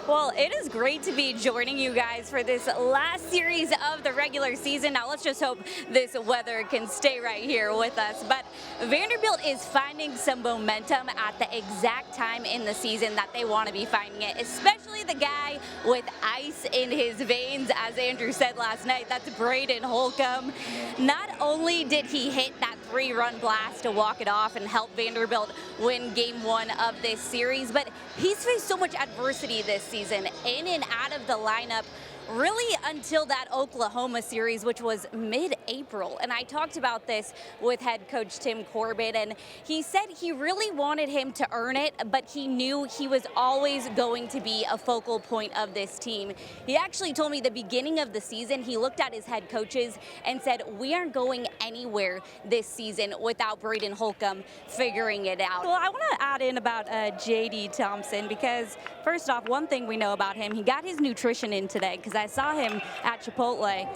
Well, it is great to be joining you guys for this last series of the regular season. Now, let's just hope this weather can stay right here with us. But Vanderbilt is finding some momentum at the exact time in the season that they want to be finding it, especially the guy with ice in his veins, as Andrew said last night. That's Braden Holcomb. Not only did he hit that 3-run blast to walk it off and help Vanderbilt win game 1 of this series, but he's faced so much adversity this season, in and out of the lineup, really until that Oklahoma series, which was mid-April. And I talked about this with head coach Tim Corbett, and he said he really wanted him to earn it, but he knew he was always going to be a focal point of this team. He actually told me the beginning of the season, he looked at his head coaches and said, we aren't going anywhere this season without Braden Holcomb figuring it out. Well, I want to add in about J.D. Thompson, because first off, one thing we know about him, he got his nutrition in today, because I saw him at Chipotle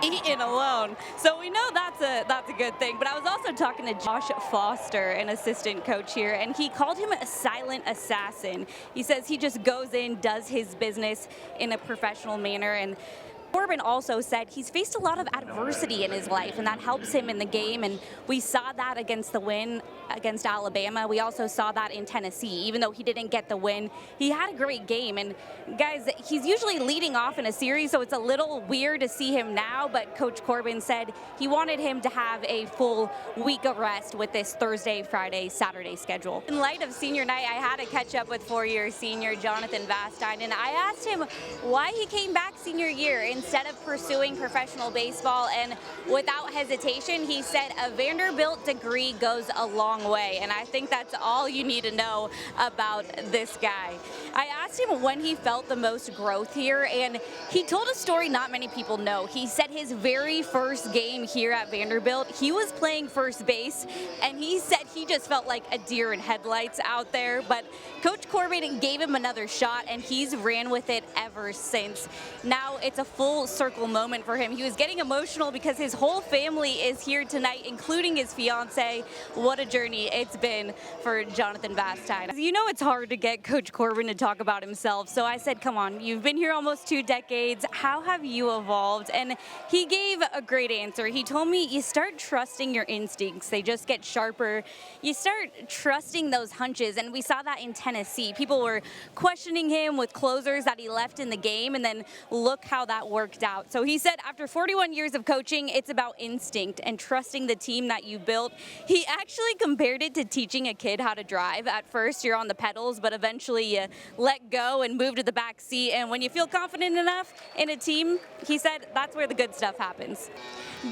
eating alone. So we know that's a good thing. But I was also talking to Josh Foster, an assistant coach here, and he called him a silent assassin. He says he just goes in, does his business in a professional manner. And Corbin also said he's faced a lot of adversity in his life, and that helps him in the game, and we saw that against the win against Alabama. We also saw that in Tennessee. Even though he didn't get the win, he had a great game. And guys, he's usually leading off in a series, so it's a little weird to see him now, but Coach Corbin said he wanted him to have a full week of rest with this Thursday, Friday, Saturday schedule. In light of senior night, I had to catch up with 4-year senior Jonathan Vastine, and I asked him why he came back senior year instead of pursuing professional baseball, and without hesitation, he said a Vanderbilt degree goes a long way, and I think that's all you need to know about this guy. I asked him when he felt the most growth here, and he told a story not many people know. He said his very first game here at Vanderbilt, he was playing first base, and he said he just felt like a deer in headlights out there, but Coach Corbin gave him another shot, and he's ran with it ever since. Now it's a full circle moment for him. He was getting emotional because his whole family is here tonight, including his fiance. What a journey it's been for Jonathan Vastine. You know, it's hard to get Coach Corbin to talk about himself, so I said, come on, you've been here almost 2 decades. How have you evolved? And he gave a great answer. He told me you start trusting your instincts. They just get sharper. You start trusting those hunches, and we saw that in Tennessee. People were questioning him with closers that he left in the game, and then look how that worked out. So he said after 41 years of coaching, it's about instinct and trusting the team that you built. He actually compared it to teaching a kid how to drive. At first, you're on the pedals, but eventually you let go and move to the back seat. And when you feel confident enough in a team, he said that's where the good stuff happens.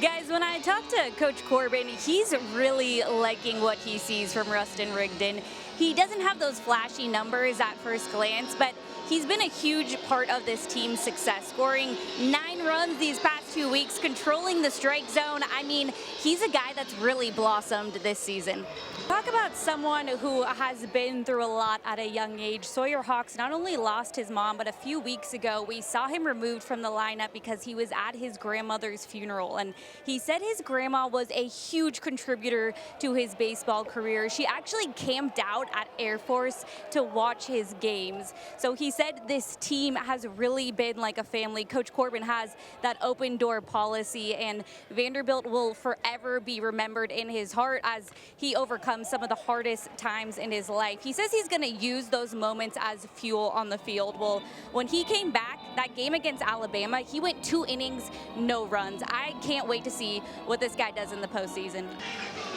Guys, when I talked to Coach Corbin, he's really liking what he sees from Rustin Rigdon. He doesn't have those flashy numbers at first glance, but he's been a huge part of this team's success, scoring 9 runs these past 2 weeks, controlling the strike zone. I mean, he's a guy that's really blossomed this season. Talk about someone who has been through a lot at a young age. Sawyer Hawks not only lost his mom, but a few weeks ago, we saw him removed from the lineup because he was at his grandmother's funeral. And he said his grandma was a huge contributor to his baseball career. She actually camped out at Air Force to watch his games. So he said this team has really been like a family. Coach Corbin has that open door policy, and Vanderbilt will forever be remembered in his heart as he overcomes some of the hardest times in his life. He says he's going to use those moments as fuel on the field. Well, when he came back, that game against Alabama, he went 2 innings, no runs. I can't wait to see what this guy does in the postseason.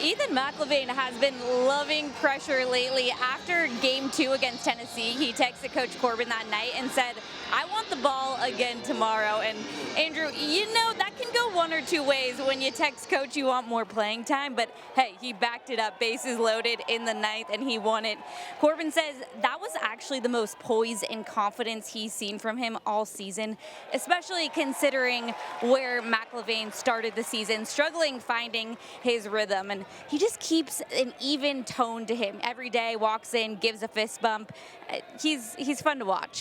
Ethan McElvain has been loving pressure lately. After game 2 against Tennessee, he texted Coach Corbin that night and said, I want the ball again tomorrow. And Andrew, you know, that can go one or two ways when you text coach you want more playing time, but hey, he backed it up, bases loaded in the 9th, and he won it. Corbin says that was actually the most poise and confidence he's seen from him all season, especially considering where McElvain started the season, struggling finding his rhythm, and he just keeps an even tone to him. Every day walks in, gives a fist bump. He's fun to watch.